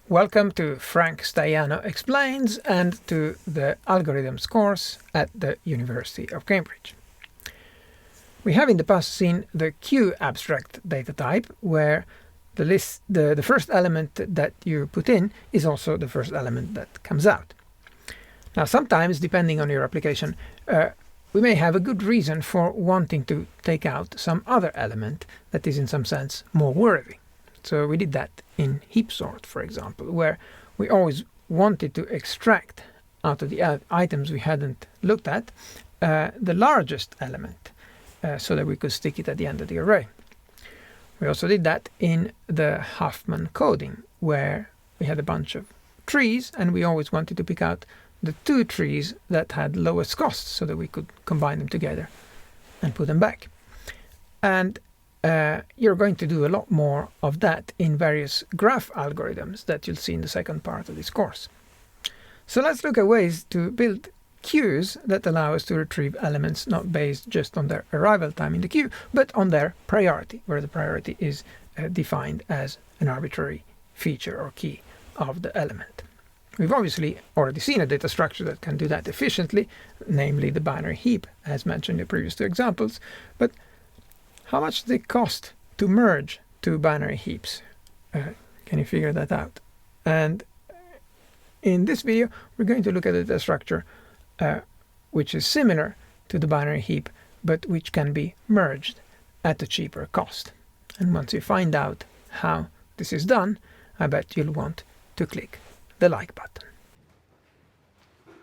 Welcome to Frank Stajano Explains and to the Algorithms course at the University of Cambridge. We have in the past seen the Q abstract data type, where the first element that you put in is also the first element that comes out. Now, sometimes, depending on your application, we may have a good reason for wanting to take out some other element that is in some sense more worthy. So we did that in heap sort, for example, where we always wanted to extract out of the items we hadn't looked at the largest element so that we could stick it at the end of the array. We also did that in the Huffman coding, where we had a bunch of trees and we always wanted to pick out the two trees that had lowest cost so that we could combine them together and put them back. And you're going to do a lot more of that in various graph algorithms that you'll see in the second part of this course. So let's look at ways to build queues that allow us to retrieve elements not based just on their arrival time in the queue, but on their priority, where the priority is defined as an arbitrary feature or key of the element. We've obviously already seen a data structure that can do that efficiently, namely the binary heap, as mentioned in the previous two examples. But how much does it cost to merge two binary heaps? Can you figure that out? And in this video, we're going to look at a data structure which is similar to the binary heap, but which can be merged at a cheaper cost. And once you find out how this is done, I bet you'll want to click the like button.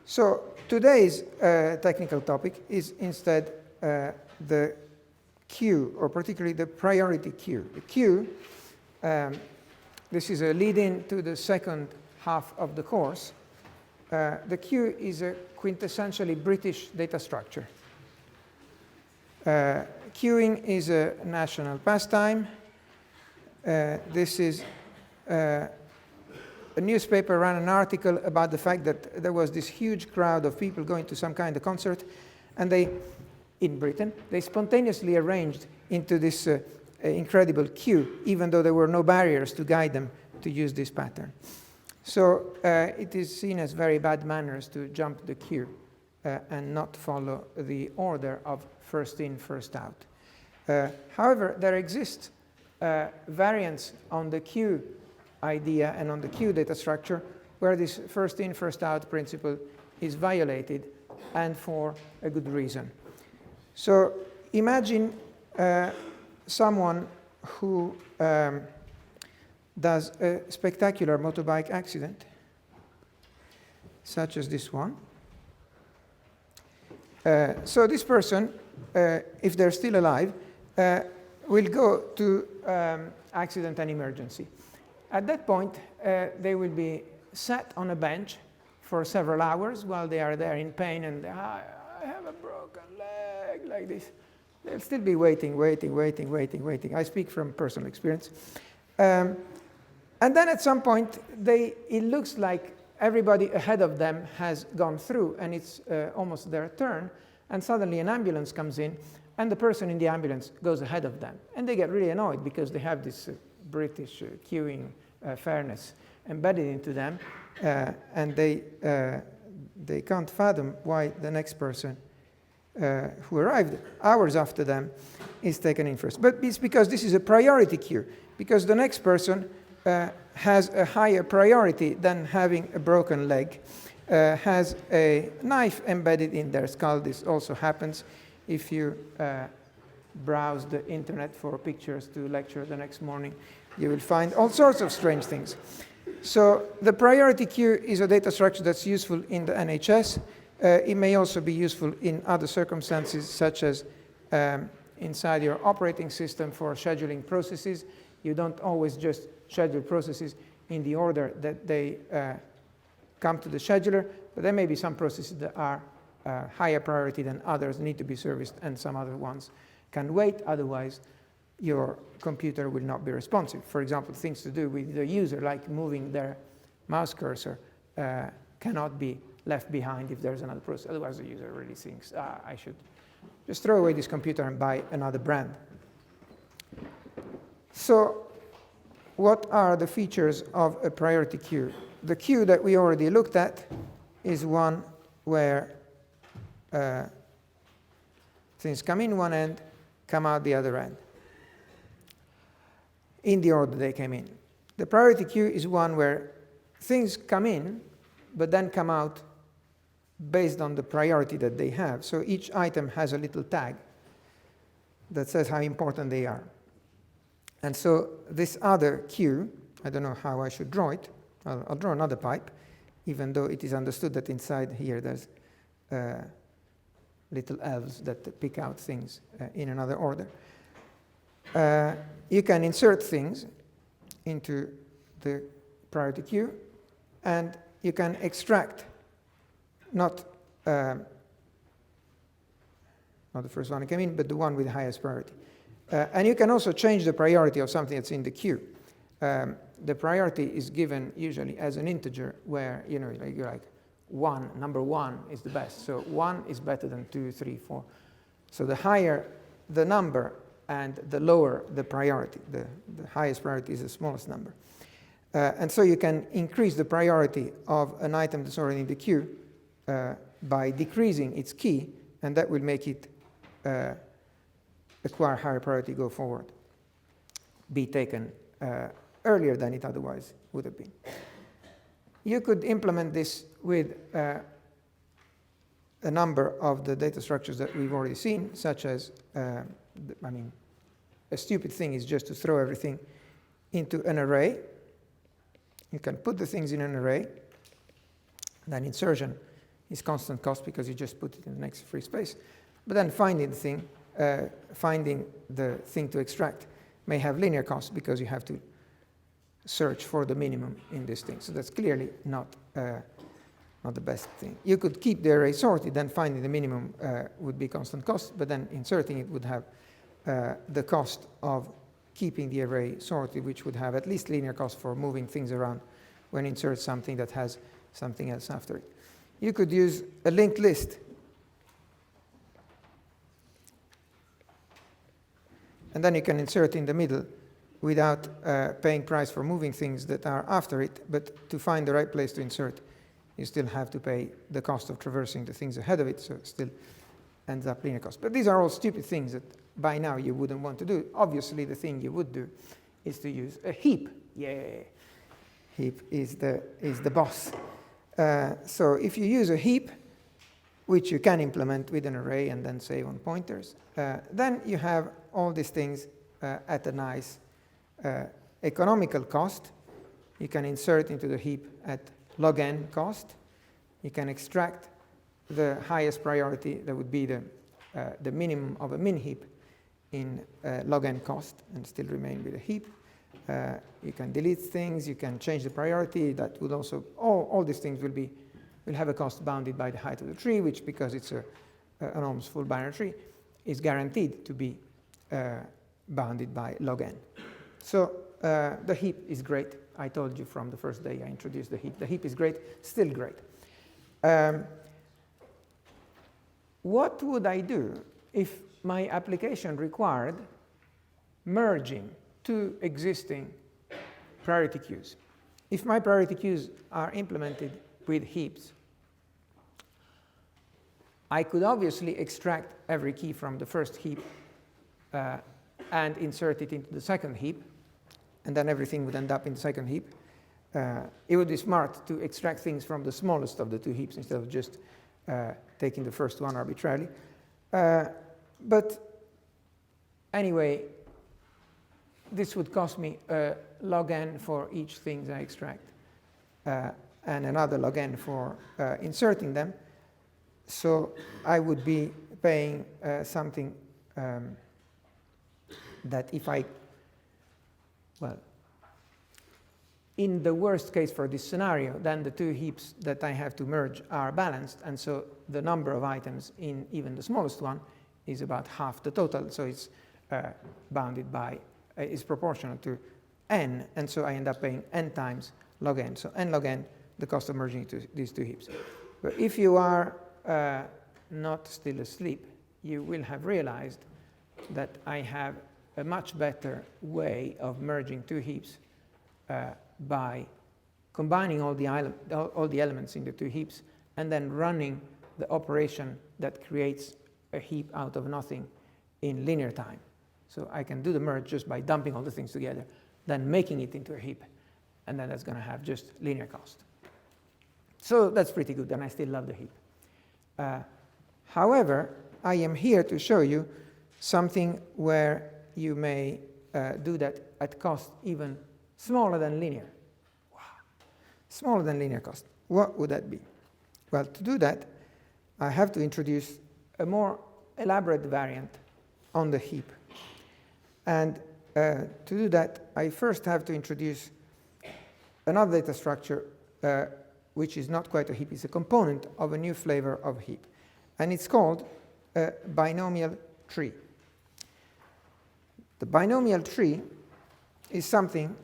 So today's technical topic is instead the queue, or particularly the priority queue. The queue, this is a lead-in to the second half of the course. The queue is a quintessentially British data structure. Queuing is a national pastime. This is a newspaper ran an article about the fact that there was this huge crowd of people going to some kind of concert, and in Britain, they spontaneously arranged into this incredible queue, even though there were no barriers to guide them to use this pattern. So it is seen as very bad manners to jump the queue and not follow the order of first in, first out. However, there exist variants on the queue idea and on the queue data structure where this first in, first out principle is violated, and for a good reason. So imagine someone who does a spectacular motorbike accident, such as this one. So this person, if they're still alive, will go to accident and emergency. At that point, they will be sat on a bench for several hours while they are there in pain and I have a broken leg, like this. They'll still be waiting. I speak from personal experience. And then at some point, it looks like everybody ahead of them has gone through, and it's almost their turn, and suddenly an ambulance comes in, and the person in the ambulance goes ahead of them. And they get really annoyed because they have this British queuing fairness embedded into them, and they can't fathom why the next person who arrived hours after them is taken in first. But it's because this is a priority queue, because the next person has a higher priority than having a broken leg, has a knife embedded in their skull. This also happens if you browse the internet for pictures to lecture the next morning. You will find all sorts of strange things. So the priority queue is a data structure that's useful in the NHS. It may also be useful in other circumstances, such as inside your operating system for scheduling processes. You don't always just schedule processes in the order that they come to the scheduler, but there may be some processes that are higher priority than others, need to be serviced, and some other ones can wait. Otherwise, your computer will not be responsive. For example, things to do with the user, like moving their mouse cursor, cannot be left behind if there's another process. Otherwise, the user really thinks, I should just throw away this computer and buy another brand. So what are the features of a priority queue? The queue that we already looked at is one where things come in one end, come out the other end, in the order they came in. The priority queue is one where things come in, but then come out based on the priority that they have. So each item has a little tag that says how important they are. And so this other queue, I don't know how I should draw it. I'll draw another pipe, even though it is understood that inside here there's little elves that pick out things in another order. You can insert things into the priority queue, and you can extract not the first one that came in, but the one with the highest priority. And you can also change the priority of something that's in the queue. The priority is given usually as an integer, where you're like number 1 is the best. So 1 is better than 2, 3, 4. So the higher the number and the lower the priority. The highest priority is the smallest number. And so you can increase the priority of an item that's already in the queue by decreasing its key, and that will make it acquire higher priority, go forward, be taken earlier than it otherwise would have been. You could implement this with a number of the data structures that we've already seen, such as, a stupid thing is just to throw everything into an array. You can put the things in an array. Then insertion is constant cost because you just put it in the next free space. But then finding the thing to extract may have linear cost because you have to search for the minimum in this thing. So that's clearly not the best thing. You could keep the array sorted, then finding the minimum would be constant cost, but then inserting it would have the cost of keeping the array sorted, which would have at least linear cost for moving things around when insert something that has something else after it. You could use a linked list. And then you can insert in the middle without paying price for moving things that are after it, but to find the right place to insert, you still have to pay the cost of traversing the things ahead of it, so it still ends up linear cost. But these are all stupid things that by now you wouldn't want to do. Obviously, the thing you would do is to use a heap. Yeah, heap is the boss. So if you use a heap, which you can implement with an array and then save on pointers, then you have all these things at a nice economical cost. You can insert into the heap at log n cost. You can extract the highest priority, that would be the minimum of a min heap, in log n cost and still remain with a heap. You can delete things, you can change the priority. That would also, all these things will have a cost bounded by the height of the tree, which, because it's an almost full binary tree, is guaranteed to be bounded by log n. So the heap is great. I told you from the first day I introduced the heap. The heap is great, still great. What would I do if my application required merging two existing priority queues? If my priority queues are implemented with heaps, I could obviously extract every key from the first heap and insert it into the second heap, and then everything would end up in the second heap. It would be smart to extract things from the smallest of the two heaps instead of just taking the first one arbitrarily. But anyway, this would cost me log n for each thing I extract, and another log n for inserting them. So I would be paying something that if in the worst case for this scenario, then the two heaps that I have to merge are balanced, and so the number of items in even the smallest one is about half the total, so it's bounded by, is proportional to n, and so I end up paying n times log n. So n log n, the cost of merging these two heaps. But if you are not still asleep, you will have realized that I have a much better way of merging two heaps by combining all the elements in the two heaps and then running the operation that creates a heap out of nothing in linear time. So I can do the merge just by dumping all the things together, then making it into a heap, and then that's going to have just linear cost. So that's pretty good, and I still love the heap. However, I am here to show you something where you may do that at cost even smaller than linear. Wow. Smaller than linear cost. What would that be? Well, to do that, I have to introduce a more elaborate variant on the heap. And to do that, I first have to introduce another data structure which is not quite a heap. It's a component of a new flavor of heap. And it's called a binomial tree. The binomial tree is something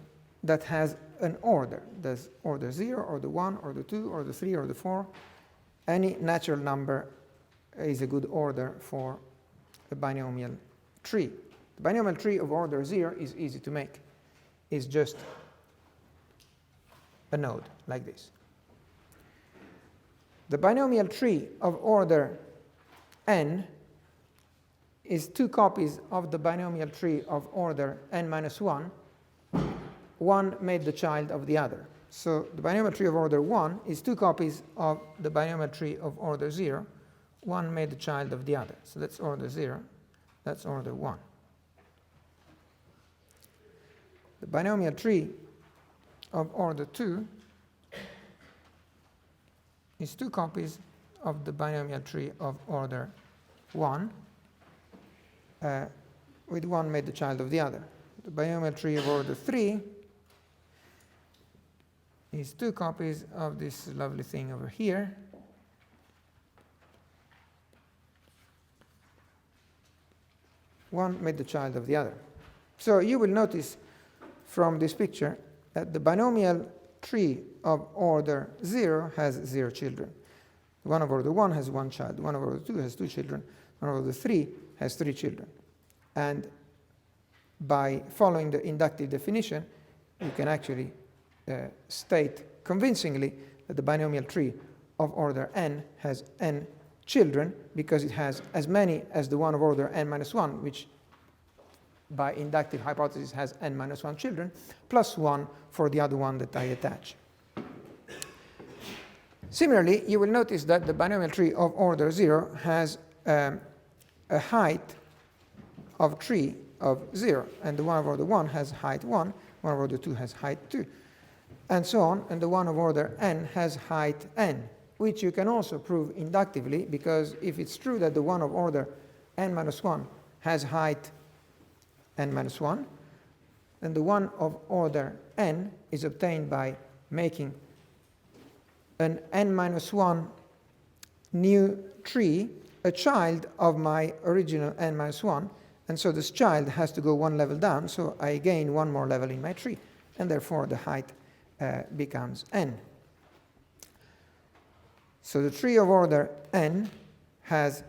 that has an order. There's order 0, order 1, order 2, order 3, order 4. Any natural number is a good order for a binomial tree. The binomial tree of order 0 is easy to make. It's just a node like this. The binomial tree of order n is two copies of the binomial tree of order n minus 1. One made the child of the other. So the binomial tree of order 1 is two copies of the binomial tree of order 0. One made the child of the other. So that's order 0. That's order 1. The binomial tree of order 2 is two copies of the binomial tree of order 1, with one made the child of the other. The binomial tree of order 3 is two copies of this lovely thing over here. One made the child of the other. So you will notice from this picture that the binomial tree of order 0 has 0 children. The one of order 1 has 1 child. The one of order 2 has 2 children. The one of order 3 has 3 children. And by following the inductive definition, you can actually state convincingly that the binomial tree of order n has n children, because it has as many as the one of order n minus 1, which by inductive hypothesis has n minus 1 children, plus 1 for the other one that I attach. Similarly, you will notice that the binomial tree of order 0 has a height of tree of 0, and the one of order 1 has height 1, one of order 2 has height 2, and so on, and the one of order n has height n, which you can also prove inductively, because if it's true that the one of order n minus 1 has height n minus 1, then the one of order n is obtained by making an n minus 1 new tree a child of my original n minus 1, and so this child has to go one level down, so I gain one more level in my tree, and therefore the height becomes n. So the tree of order n has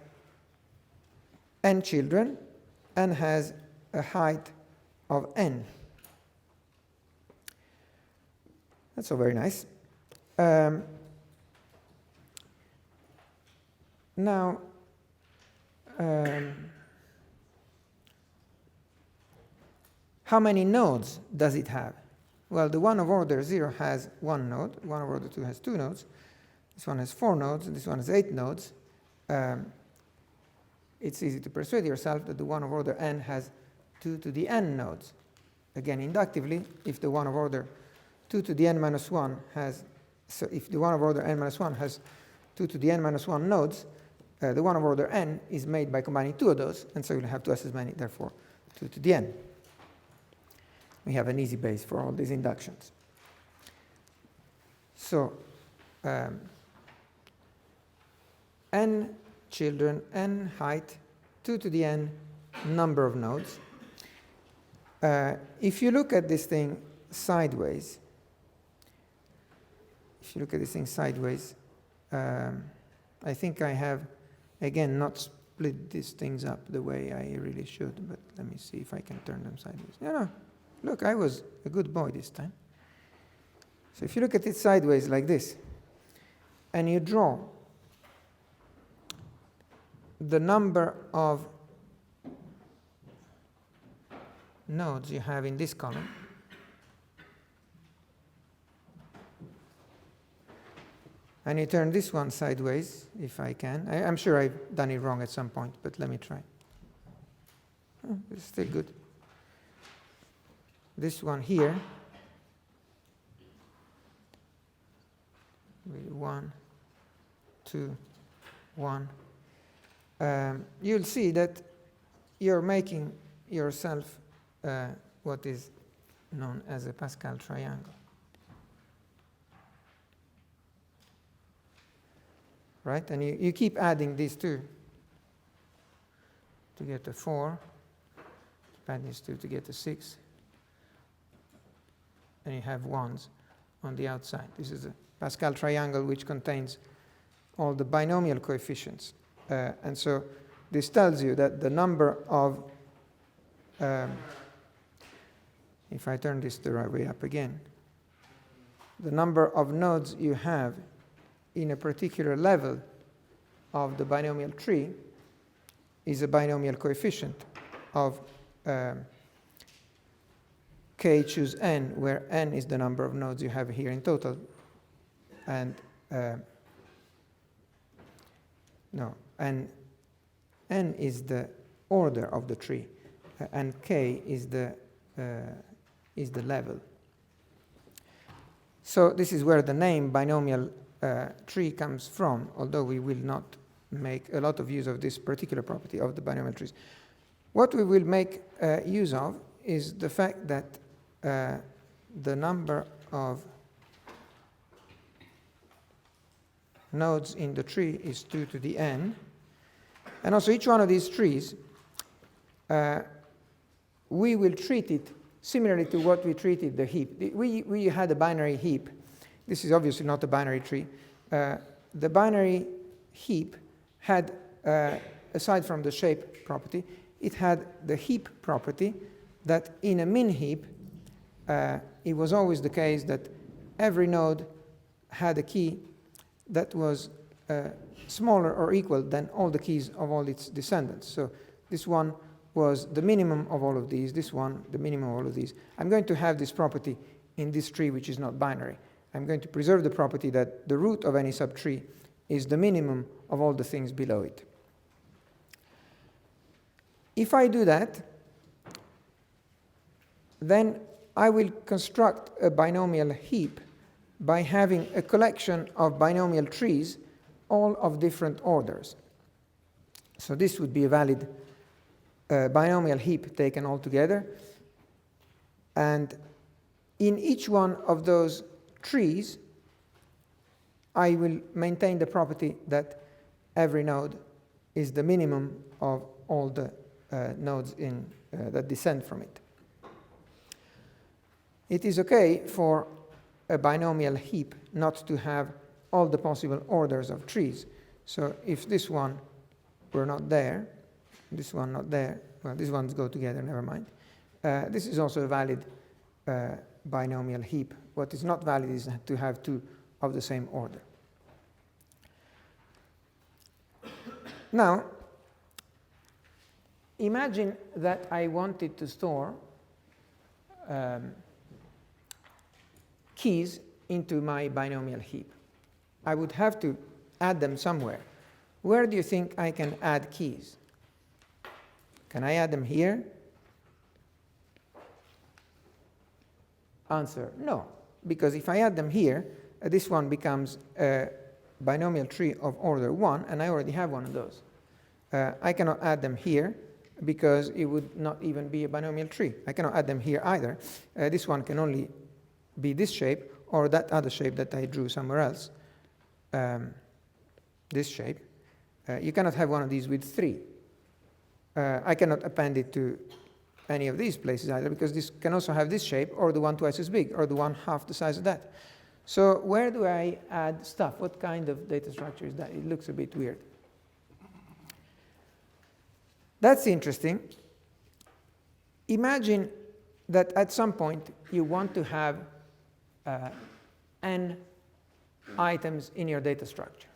n children and has a height of n. That's so very nice. Now, how many nodes does it have? Well, the one of order 0 has 1 node, one of order 2 has 2 nodes, this one has 4 nodes, and this one has 8 nodes. It's easy to persuade yourself that the one of order n has 2 to the n nodes. Again, inductively, if the one of order 2 to the n minus 1 has, so if the one of order n minus 1 has 2 to the n minus 1 nodes, the one of order n is made by combining 2 of those, and so you'll have twice as many, therefore 2 to the n. We have an easy base for all these inductions. So, n children, n height, 2 to the n number of nodes. If you look at this thing sideways, I think I have, again, not split these things up the way I really should, but let me see if I can turn them sideways. No, look, I was a good boy this time. So if you look at it sideways like this, and you draw the number of nodes you have in this column, and you turn this one sideways, if I can. I'm sure I've done it wrong at some point, but let me try. Oh, it's still good. This one here, 1, 2, 1. You'll see that you're making yourself what is known as a Pascal triangle. Right? And you keep adding these two to get a 4. Add these two to get a 6. And you have 1s on the outside. This is a Pascal triangle which contains all the binomial coefficients. And so this tells you that the number of, if I turn this the right way up again, the number of nodes you have in a particular level of the binomial tree is a binomial coefficient of k choose n, where n is the number of nodes you have here in total, and n is the order of the tree, and k is the level. So this is where the name binomial tree comes from, although we will not make a lot of use of this particular property of the binomial trees. What we will make use of is the fact that the number of nodes in the tree is 2 to the n. And also each one of these trees, we will treat it similarly to what we treated the heap. We had a binary heap. This is obviously not a binary tree. The binary heap had, aside from the shape property, it had the heap property that in a min heap, it was always the case that every node had a key that was smaller or equal than all the keys of all its descendants. So this one was the minimum of all of these, this one the minimum of all of these. I'm going to have this property in this tree which is not binary. I'm going to preserve the property that the root of any subtree is the minimum of all the things below it. If I do that, then I will construct a binomial heap by having a collection of binomial trees, all of different orders. So this would be a valid binomial heap taken all together. And in each one of those trees, I will maintain the property that every node is the minimum of all the nodes that descend from it. It is okay for a binomial heap not to have all the possible orders of trees. So if this one were not there, this one not there, well, these ones go together, never mind. This is also a valid binomial heap. What is not valid is to have two of the same order. Now, imagine that I wanted to store keys into my binomial heap. I would have to add them somewhere. Where do you think I can add keys? Can I add them here? Answer, no. Because if I add them here, this one becomes a binomial tree of order 1, and I already have one of those. I cannot add them here because it would not even be a binomial tree. I cannot add them here either. This one can only be this shape or that other shape that I drew somewhere else. This shape. You cannot have one of these with 3. I cannot append it to any of these places either, because this can also have this shape or the one twice as big or the one half the size of that. So where do I add stuff? What kind of data structure is that? It looks a bit weird. That's interesting. Imagine that at some point you want to have n items in your data structure.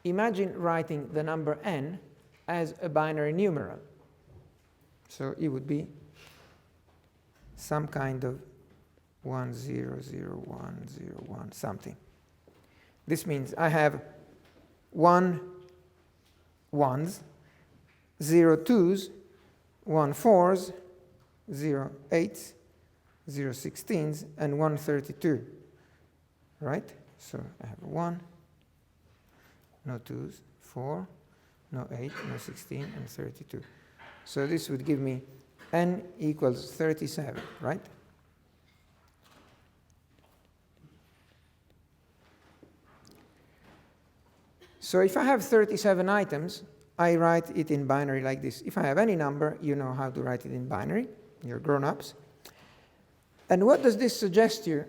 Imagine writing the number n as a binary numeral. So it would be some kind of 1, 0, 0, 1, 0, 1, something. This means I have 1 1s, 0 2s, 1 4s, 0 8s, 0 16s, and 1 32. Right? So I have 1, no 2s, 4, no 8, no 16, and 32. So this would give me n equals 37, right? So if I have 37 items, I write it in binary like this. If I have any number, you know how to write it in binary. You're grown-ups. And what does this suggest you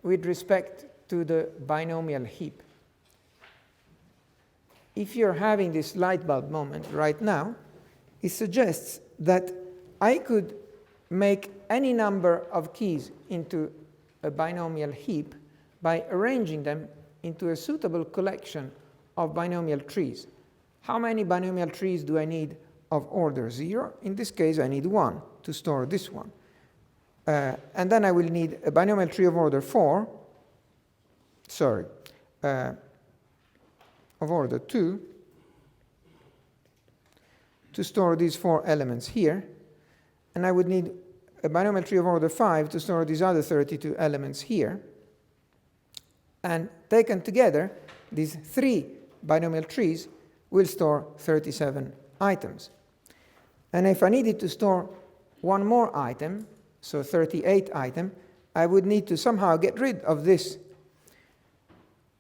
with respect to the binomial heap? If you're having this light bulb moment right now, it suggests that I could make any number of keys into a binomial heap by arranging them into a suitable collection of binomial trees. How many binomial trees do I need of order 0? In this case, I need 1 to store this one. And then I will need a binomial tree of order 4, of order 2, to store these 4 elements here. And I would need a binomial tree of order 5 to store these other 32 elements here. And taken together, these 3 binomial trees will store 37 items. And if I needed to store one more item, so 38 item, I would need to somehow get rid of this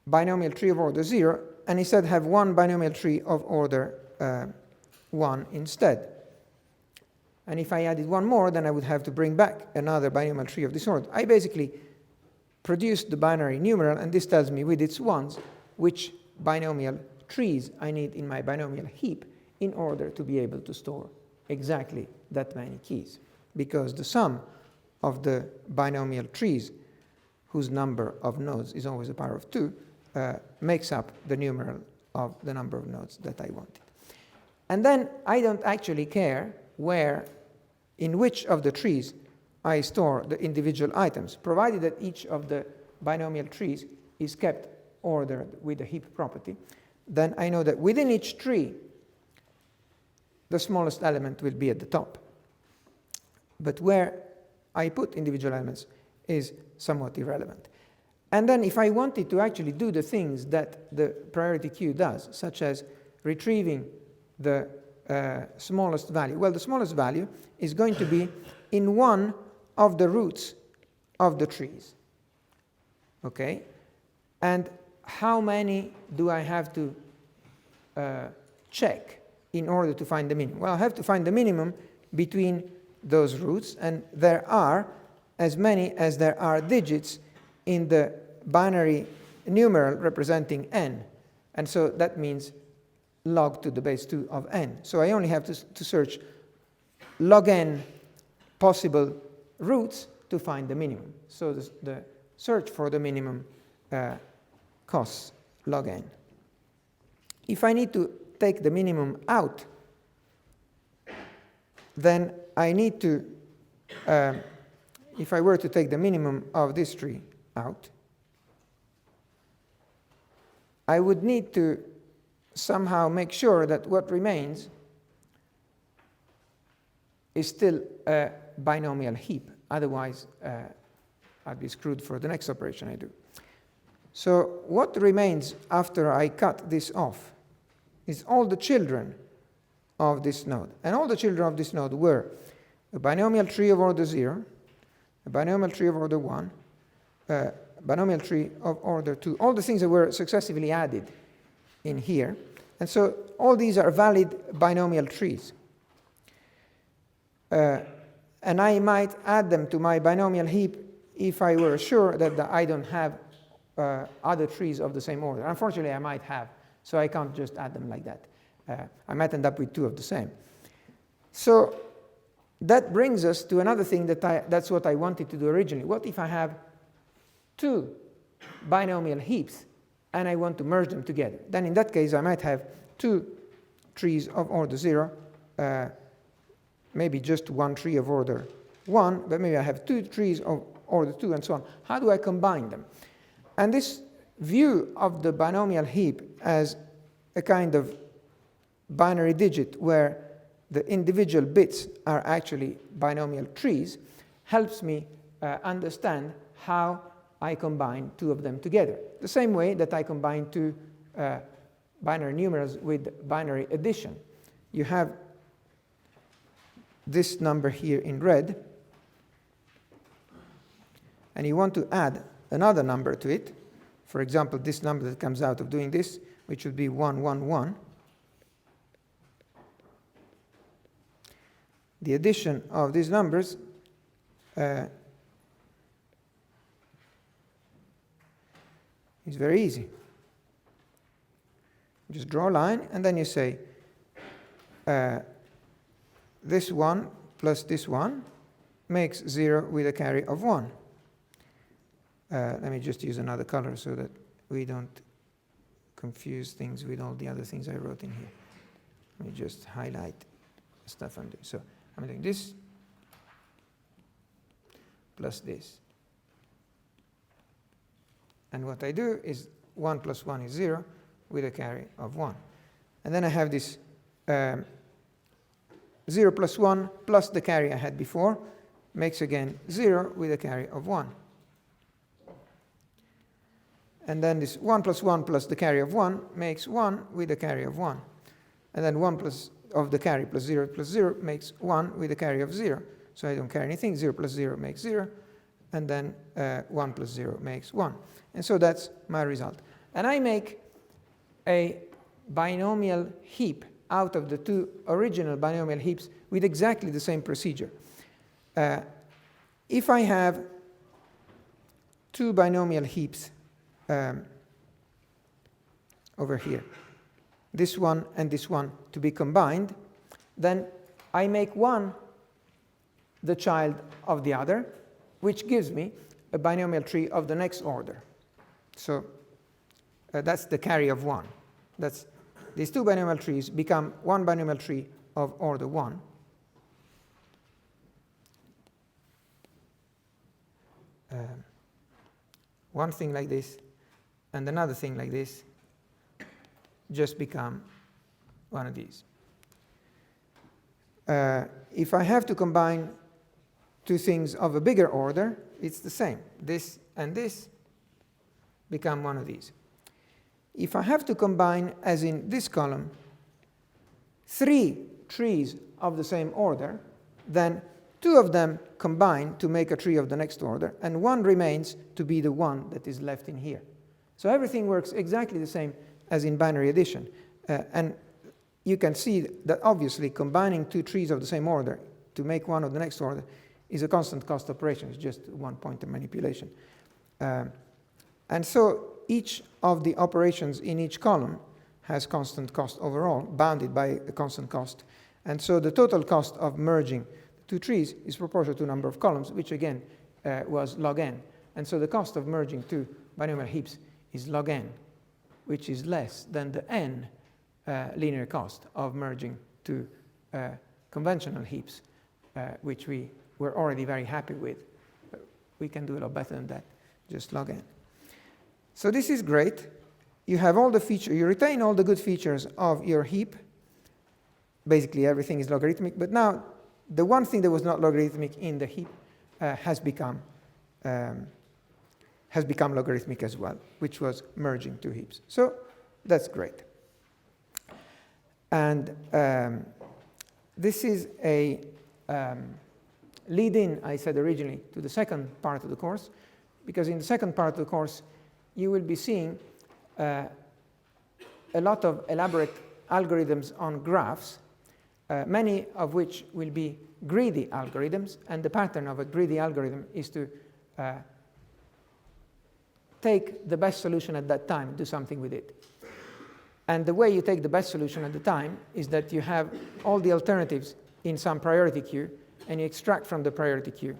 binomial tree of order 0 and instead have one binomial tree of order 1 instead. And if I added one more, then I would have to bring back another binomial tree of this order. I basically produced the binary numeral, and this tells me with its ones which binomial trees I need in my binomial heap in order to be able to store exactly that many keys. Because the sum of the binomial trees, whose number of nodes is always a power of 2, makes up the numeral of the number of nodes that I wanted. And then I don't actually care in which of the trees I store the individual items, provided that each of the binomial trees is kept ordered with a heap property. Then I know that within each tree, the smallest element will be at the top. But where I put individual elements is somewhat irrelevant. And then if I wanted to actually do the things that the priority queue does, such as retrieving the smallest value, well, the smallest value is going to be in one of the roots of the trees. Okay? And how many do I have to check in order to find the minimum? Well, I have to find the minimum between those roots, and there are as many as there are digits in the binary numeral representing n. And so that means log to the base 2 of n. So I only have to search log n possible roots to find the minimum. So the search for the minimum costs log n. If I need to take the minimum out, then I need to, if I were to take the minimum of this tree out, I would need to somehow make sure that what remains is still a binomial heap. Otherwise, I'd be screwed for the next operation I do. So what remains after I cut this off is all the children of this node. And all the children of this node were a binomial tree of order 0, a binomial tree of order 1, a binomial tree of order 2, all the things that were successively added in here. And so all these are valid binomial trees. And I might add them to my binomial heap if I were sure that I don't have other trees of the same order. Unfortunately, I might have, so I can't just add them like that. I might end up with 2 of the same. So that brings us to another thing that's what I wanted to do originally. What if I have two binomial heaps and I want to merge them together? Then in that case, I might have two trees of order 0, maybe just one tree of order 1, but maybe I have two trees of order 2 and so on. How do I combine them? And this view of the binomial heap as a kind of binary digit where the individual bits are actually binomial trees helps me understand how I combine two of them together. The same way that I combine two binary numerals with binary addition. You have this number here in red, and you want to add another number to it. For example, this number that comes out of doing this, which would be 1, 1, 1. The addition of these numbers is very easy. Just draw a line, and then you say this one plus this one makes 0 with a carry of 1. Let me just use another color so that we don't confuse things with all the other things I wrote in here. Let me just highlight the stuff I'm doing. So I'm doing this plus this. And what I do is 1 plus 1 is 0 with a carry of 1. And then I have this 0 plus 1 plus the carry I had before makes again 0 with a carry of 1. And then this 1 plus 1 plus the carry of 1 makes 1 with a carry of 1. And then 1 plus of the carry plus 0 makes 1 with a carry of 0. So I don't carry anything. 0 plus 0 makes 0. And then 1 plus 0 makes 1. And so that's my result. And I make a binomial heap out of the two original binomial heaps with exactly the same procedure. If I have two binomial heaps over here, this one and this one to be combined, then I make one the child of the other, which gives me a binomial tree of the next order. So that's the carry of 1. That's these two binomial trees become one binomial tree of order 1. One thing like this and another thing like this just become one of these. If I have to combine two things of a bigger order, it's the same. This and this become one of these. If I have to combine, as in this column, 3 trees of the same order, then 2 of them combine to make a tree of the next order, and 1 remains to be the one that is left in here. So everything works exactly the same as in binary addition. And you can see that obviously combining 2 trees of the same order to make one of the next order is a constant cost operation. It's just one point of manipulation. And so each of the operations in each column has constant cost overall, bounded by a constant cost. And so the total cost of merging the 2 trees is proportional to the number of columns, which again was log n. And so the cost of merging 2 binomial heaps is log n, which is less than the n linear cost of merging 2 conventional heaps, which we were already very happy with. But we can do a lot better than that, just log n. So this is great. You have all the features, you retain all the good features of your heap. Basically everything is logarithmic, but now the one thing that was not logarithmic in the heap has become logarithmic as well, which was merging 2 heaps. So that's great. And this is a lead-in, I said originally, to the second part of the course, because in the second part of the course, you will be seeing a lot of elaborate algorithms on graphs, many of which will be greedy algorithms, and the pattern of a greedy algorithm is to take the best solution at that time, do something with it. And the way you take the best solution at the time is that you have all the alternatives in some priority queue, and you extract from the priority queue.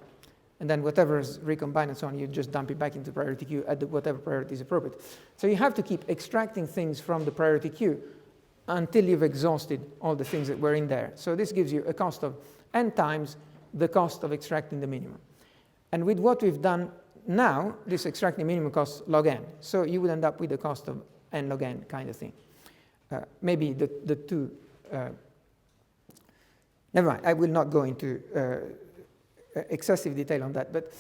And then whatever is recombined and so on, you just dump it back into the priority queue at whatever priority is appropriate. So you have to keep extracting things from the priority queue until you've exhausted all the things that were in there. So this gives you a cost of n times the cost of extracting the minimum. And with what we've done now, this extracting minimum costs log n. So you would end up with a cost of n log n kind of thing. Maybe the two... never mind, I will not go into excessive detail on that. But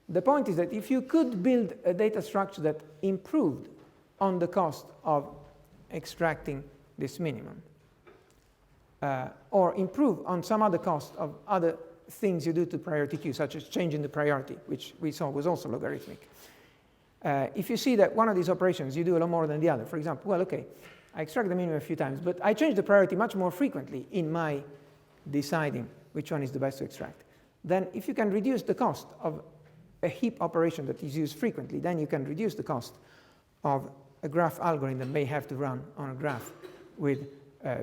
the point is that if you could build a data structure that improved on the cost of extracting this minimum, or improve on some other cost of other things you do to priority queue, such as changing the priority, which we saw was also logarithmic. If you see that one of these operations you do a lot more than the other, for example, well, okay, I extract the minimum a few times, but I change the priority much more frequently in my deciding which one is the best to extract. Then if you can reduce the cost of a heap operation that is used frequently, then you can reduce the cost of a graph algorithm that may have to run on a graph with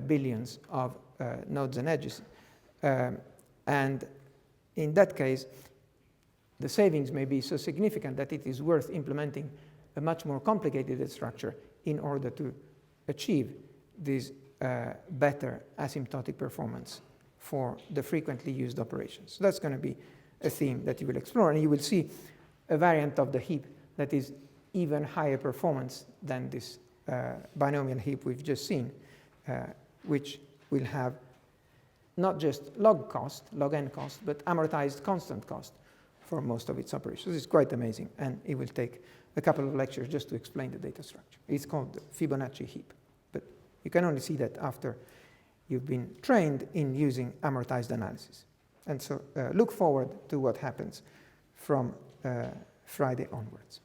billions of nodes and edges. And in that case, the savings may be so significant that it is worth implementing a much more complicated structure in order to achieve this better asymptotic performance for the frequently used operations. So that's going to be a theme that you will explore, and you will see a variant of the heap that is even higher performance than this binomial heap we've just seen, which will have not just log n cost, but amortized constant cost for most of its operations. It's quite amazing, and it will take a couple of lectures just to explain the data structure. It's called the Fibonacci heap, but you can only see that after you've been trained in using amortized analysis. And so look forward to what happens from Friday onwards.